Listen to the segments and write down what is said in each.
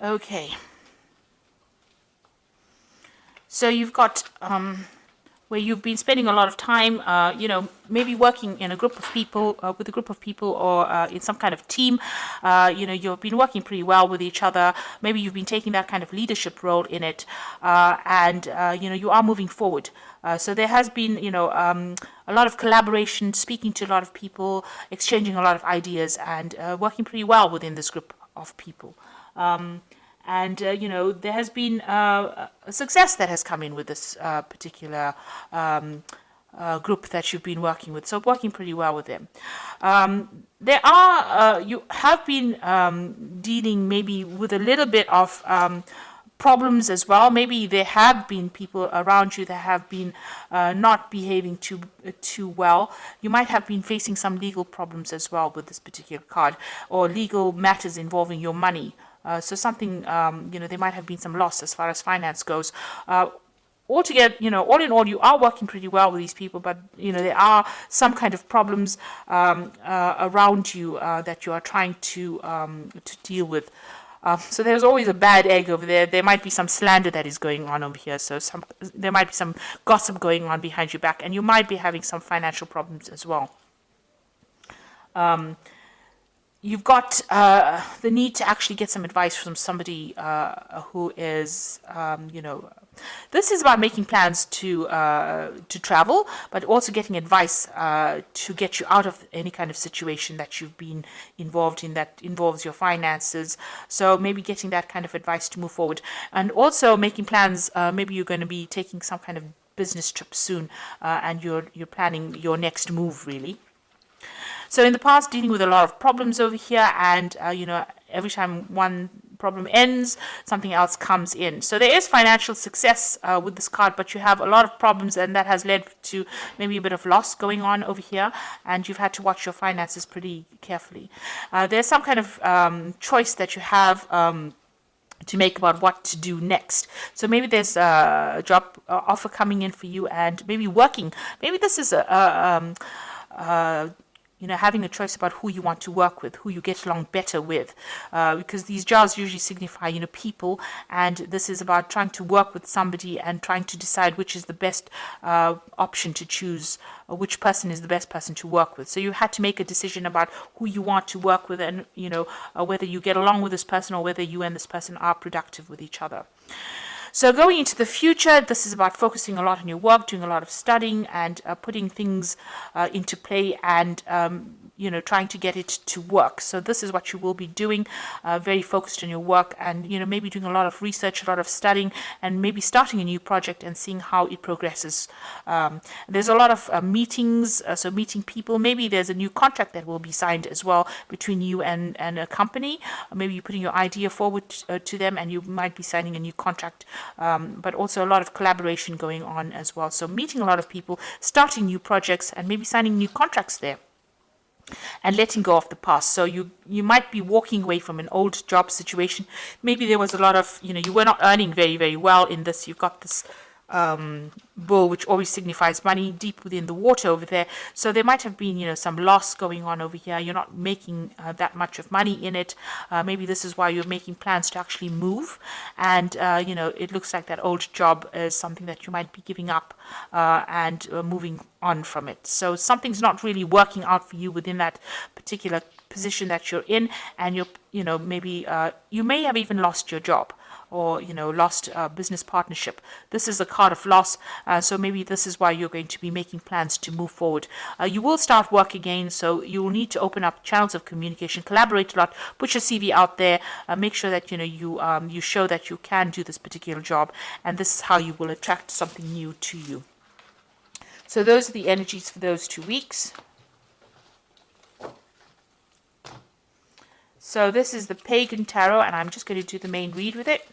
Okay. So you've got where you've been spending a lot of time, maybe working in a group of people, with a group of people, or in some kind of team. You've been working pretty well with each other. Maybe you've been taking that kind of leadership role in it, and you are moving forward. So there has been, a lot of collaboration, speaking to a lot of people, exchanging a lot of ideas, and working pretty well within this group of people. And there has been a success that has come in with this particular group that you've been working with. So working pretty well with them. There are you have been dealing maybe with a little bit of problems as well. Maybe there have been people around you that have been not behaving too well. You might have been facing some legal problems as well with this particular card, or legal matters involving your money. So something, there might have been some loss as far as finance goes. Altogether, all in all, you are working pretty well with these people, but, there are some kind of problems around you that you are trying to deal with. So there's always a bad egg over there. There might be some slander that is going on over here. So there might be some gossip going on behind your back, and you might be having some financial problems as well. You've got the need to actually get some advice from somebody who is, this is about making plans to travel, but also getting advice to get you out of any kind of situation that you've been involved in that involves your finances. So maybe getting that kind of advice to move forward, and also making plans. Maybe you're going to be taking some kind of business trip soon, and you're planning your next move, really. So in the past, dealing with a lot of problems over here, and every time one problem ends, something else comes in. So there is financial success with this card, but you have a lot of problems, and that has led to maybe a bit of loss going on over here, and you've had to watch your finances pretty carefully. There's some kind of choice that you have to make about what to do next. So maybe there's a job offer coming in for you, and maybe working. Maybe this is having a choice about who you want to work with, who you get along better with, because these jars usually signify, people, and this is about trying to work with somebody and trying to decide which is the best option to choose, or which person is the best person to work with. So you had to make a decision about who you want to work with, and whether you get along with this person, or whether you and this person are productive with each other. So going into the future, this is about focusing a lot on your work, doing a lot of studying, and putting things into play, and trying to get it to work. So this is what you will be doing, very focused on your work, and maybe doing a lot of research, a lot of studying, and maybe starting a new project and seeing how it progresses. There's a lot of meetings, so meeting people. Maybe there's a new contract that will be signed as well between you and a company. Maybe you're putting your idea forward to them, and you might be signing a new contract. But also a lot of collaboration going on as well. So meeting a lot of people, starting new projects, and maybe signing new contracts there, and letting go of the past. So you might be walking away from an old job situation. Maybe there was a lot of, you were not earning very, very well in this. You've got this bull, which always signifies money, deep within the water over there. So there might have been, some loss going on over here. You're not making that much of money in it. Maybe this is why you're making plans to actually move. And, it looks like that old job is something that you might be giving up and moving on from it. So something's not really working out for you within that particular position that you're in. And maybe you may have even lost your job, or lost business partnership. This is a card of loss, so maybe this is why you're going to be making plans to move forward. You will start work again, so you will need to open up channels of communication, collaborate a lot, put your CV out there, make sure that you show that you can do this particular job, and this is how you will attract something new to you. So those are the energies for those 2 weeks. So this is the Pagan Tarot, and I'm just going to do the main read with it.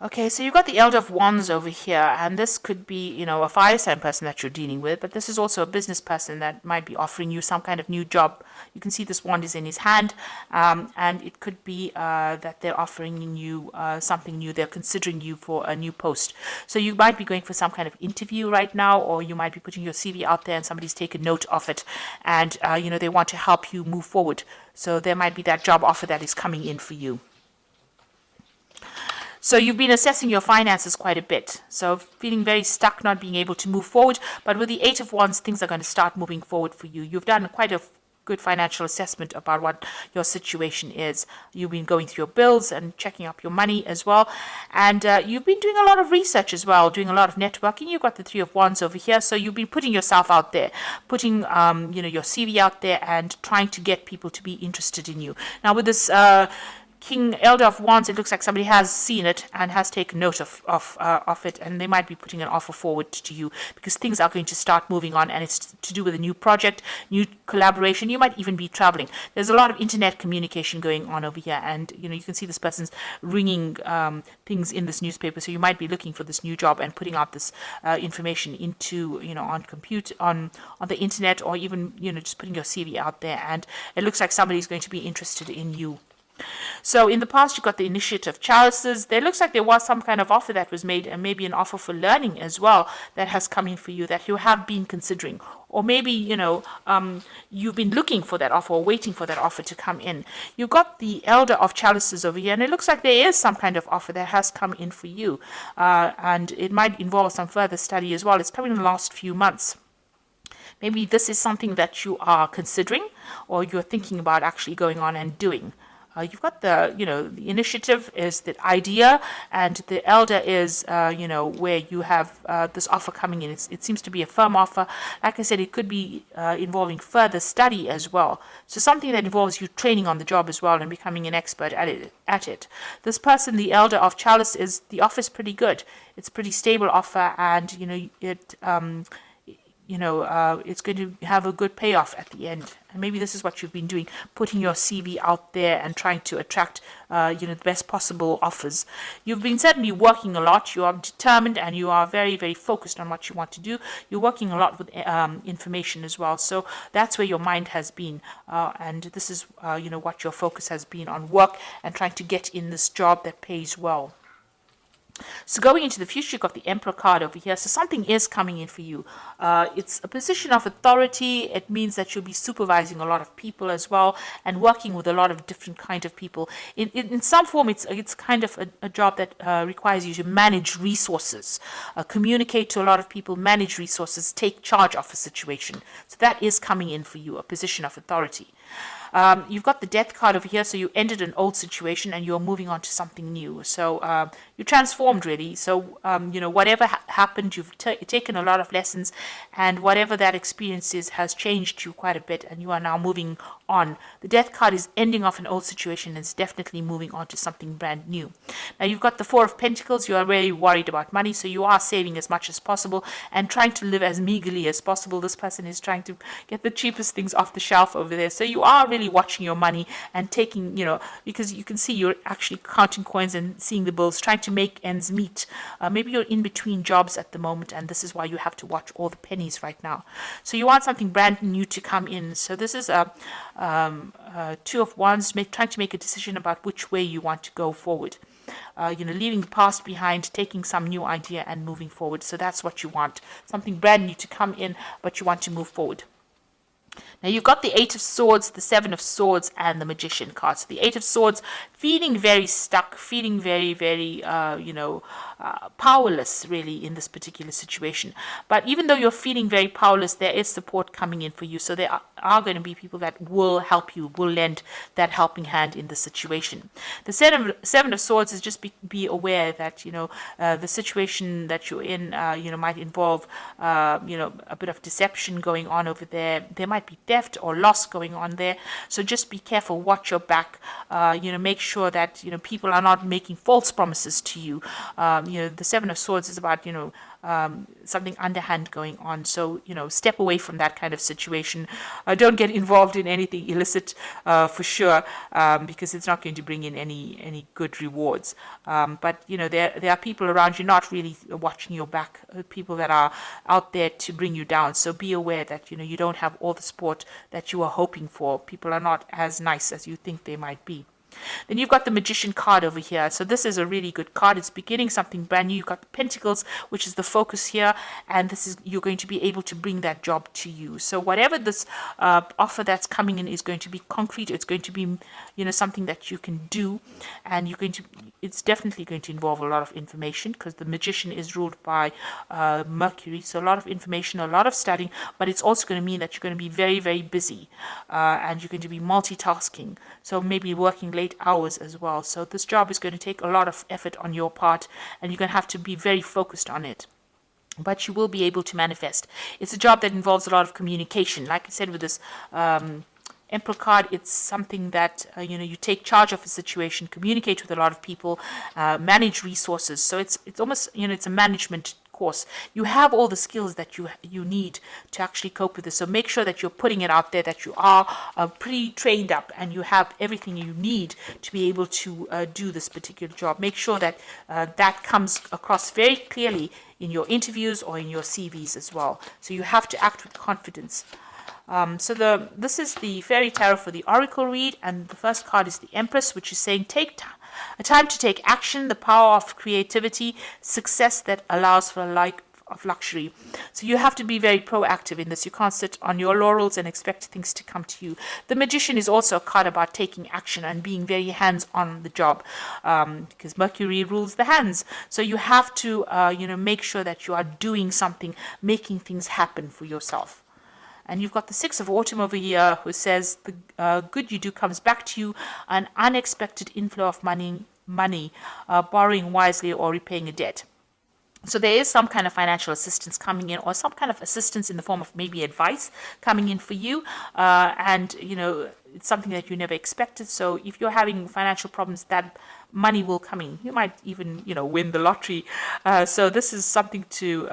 Okay, so you've got the Elder of Wands over here, and this could be, a fire sign person that you're dealing with, but this is also a business person that might be offering you some kind of new job. You can see this wand is in his hand, and it could be that they're offering you something new. They're considering you for a new post. So you might be going for some kind of interview right now, or you might be putting your CV out there and somebody's taken note of it, and, they want to help you move forward. So there might be that job offer that is coming in for you. So you've been assessing your finances quite a bit. So feeling very stuck, not being able to move forward. But with the Eight of Wands, things are going to start moving forward for you. You've done quite a good financial assessment about what your situation is. You've been going through your bills and checking up your money as well. And you've been doing a lot of research as well, doing a lot of networking. You've got the Three of Wands over here. So you've been putting yourself out there, putting your CV out there and trying to get people to be interested in you. Now with this King Elder of Wands, it looks like somebody has seen it and has taken note of it, and they might be putting an offer forward to you because things are going to start moving on, and it's to do with a new project, new collaboration. You might even be traveling. There's a lot of internet communication going on over here, and you can see this person's ringing things in this newspaper. So you might be looking for this new job and putting out this information into on the internet, or even just putting your CV out there, and it looks like somebody's going to be interested in you. So in the past, you got the Initiative Chalices. There looks like there was some kind of offer that was made, and maybe an offer for learning as well that has come in for you that you have been considering. Or maybe, you've been looking for that offer or waiting for that offer to come in. You've got the Elder of Chalices over here, and it looks like there is some kind of offer that has come in for you. And it might involve some further study as well. It's coming in the last few months. Maybe this is something that you are considering or you're thinking about actually going on and doing. You've got the initiative is the idea, and the elder is, where you have this offer coming in. It seems to be a firm offer. Like I said, it could be involving further study as well. So something that involves you training on the job as well and becoming an expert at it. This person, the Elder of Chalice, the offer is pretty good. It's a pretty stable offer, and, it's going to have a good payoff at the end. And maybe this is what you've been doing, putting your CV out there and trying to attract, the best possible offers. You've been certainly working a lot. You are determined and you are very, very focused on what you want to do. You're working a lot with information as well. So that's where your mind has been. And this is, what your focus has been on, work and trying to get in this job that pays well. So going into the future, you've got the Emperor card over here. So something is coming in for you. It's a position of authority. It means that you'll be supervising a lot of people as well and working with a lot of different kind of people. In some form, it's kind of a job that requires you to manage resources, communicate to a lot of people, manage resources, take charge of a situation. So that is coming in for you, a position of authority. You've got the Death card over here, so you ended an old situation and you're moving on to something new. So you transformed really. So whatever happened, you've taken a lot of lessons, and whatever that experience is has changed you quite a bit, and you are now moving on. The Death card is ending off an old situation and it's definitely moving on to something brand new. Now you've got the Four of Pentacles. You are really worried about money, so you are saving as much as possible and trying to live as meagerly as possible. This person is trying to get the cheapest things off the shelf over there. So you are really watching your money and taking, because you can see you're actually counting coins and seeing the bills, trying to make ends meet. Maybe you're in between jobs at the moment, and this is why you have to watch all the pennies right now. So you want something brand new to come in. So this is a Two of Wands, trying to make a decision about which way you want to go forward. Leaving the past behind, taking some new idea and moving forward. So that's what you want. Something brand new to come in, but you want to move forward. Now you've got the Eight of Swords, the Seven of Swords, and the Magician card. So the Eight of Swords, feeling very stuck, feeling very, very, powerless really in this particular situation. But even though you're feeling very powerless, there is support coming in for you. So there are going to be people that will help you, will lend that helping hand in the situation. The Seven of Swords is just be aware that, the situation that you're in, might involve, a bit of deception going on over there. There might be theft or loss going on there. So just be careful, watch your back, make sure that, people are not making false promises to you. the Seven of Swords is about, something underhand going on. So, step away from that kind of situation. Don't get involved in anything illicit, for sure, because it's not going to bring in any good rewards. But, there are people around you not really watching your back, people that are out there to bring you down. So be aware that, you don't have all the support that you are hoping for. People are not as nice as you think they might be. Then you've got the Magician card over here. So this is a really good card. It's beginning something brand new. You've got the Pentacles, which is the focus here, and this is, you're going to be able to bring that job to you. So whatever this offer that's coming in is going to be concrete. It's going to be, something that you can do, and it's definitely going to involve a lot of information, because the Magician is ruled by Mercury. So a lot of information, a lot of studying, but it's also going to mean that you're going to be very, very busy, and you're going to be multitasking. So maybe working late hours as well. So this job is going to take a lot of effort on your part, and you're going to have to be very focused on it. But you will be able to manifest. It's a job that involves a lot of communication. Like I said, with this Emperor card, it's something that, you take charge of a situation, communicate with a lot of people, manage resources. So it's almost, it's a management course. You have all the skills that you need to actually cope with this. So make sure that you're putting it out there, that you are pretty trained up, and you have everything you need to be able to do this particular job. Make sure that that comes across very clearly in your interviews or in your CVs as well. So you have to act with confidence. This is the Fairy Tarot for the Oracle read, and the first card is the Empress, which is saying a time to take action, the power of creativity, success that allows for a life of luxury. So you have to be very proactive in this. You can't sit on your laurels and expect things to come to you. The Magician is also a card about taking action and being very hands on the job, because Mercury rules the hands. So you have to, make sure that you are doing something, making things happen for yourself. And you've got the Six of Autumn over here, who says the good you do comes back to you, an unexpected inflow of money, borrowing wisely or repaying a debt. So there is some kind of financial assistance coming in, or some kind of assistance in the form of maybe advice coming in for you. And, it's something that you never expected. So if you're having financial problems, that money will come in. You might even, win the lottery. So this is something to,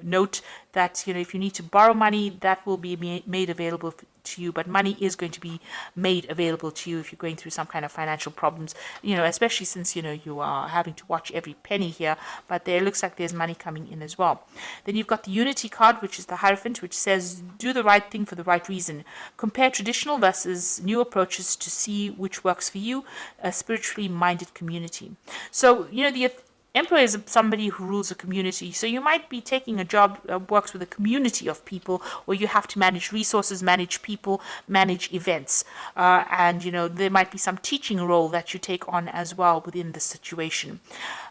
note that, if you need to borrow money, that will be made available to you. But money is going to be made available to you if you're going through some kind of financial problems, especially since, you are having to watch every penny here. But there looks like there's money coming in as well. Then you've got the Unity card, which is the Hierophant, which says, do the right thing for the right reason. Compare traditional versus new approaches to see which works for you, a spiritually minded community. So, the Emperor is somebody who rules a community. So you might be taking a job that works with a community of people, where you have to manage resources, manage people, manage events. And, there might be some teaching role that you take on as well within the situation.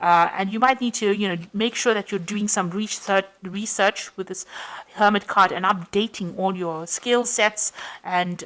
And you might need to, make sure that you're doing some research with this Hermit card, and updating all your skill sets and,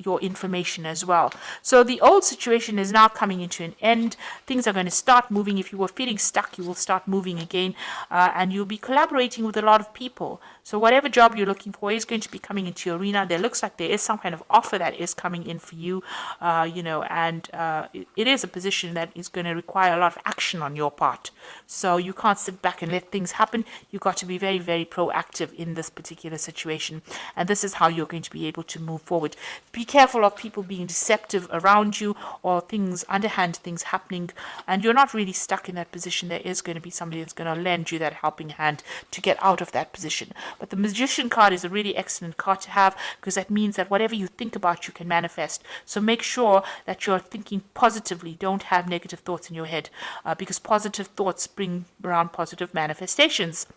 your information as well. So the old situation is now coming into an end. Things are going to start moving. If you were feeling stuck, you will start moving again, and you'll be collaborating with a lot of people. So whatever job you're looking for is going to be coming into your arena. There looks like there is some kind of offer that is coming in for you, and it is a position that is going to require a lot of action on your part. So you can't sit back and let things happen. You've got to be very, very proactive in this particular situation. And this is how you're going to be able to move forward. Be careful of people being deceptive around you, or underhand things happening, and you're not really stuck in that position. There is going to be somebody that's going to lend you that helping hand to get out of that position. But the Magician card is a really excellent card to have, because that means that whatever you think about, you can manifest. So make sure that you're thinking positively. Don't have negative thoughts in your head, because positive thoughts bring around positive manifestations.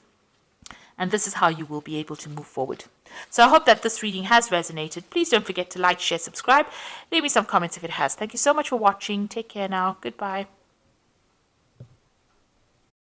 And this is how you will be able to move forward. So I hope that this reading has resonated. Please don't forget to like, share, subscribe. Leave me some comments if it has. Thank you so much for watching. Take care now. Goodbye.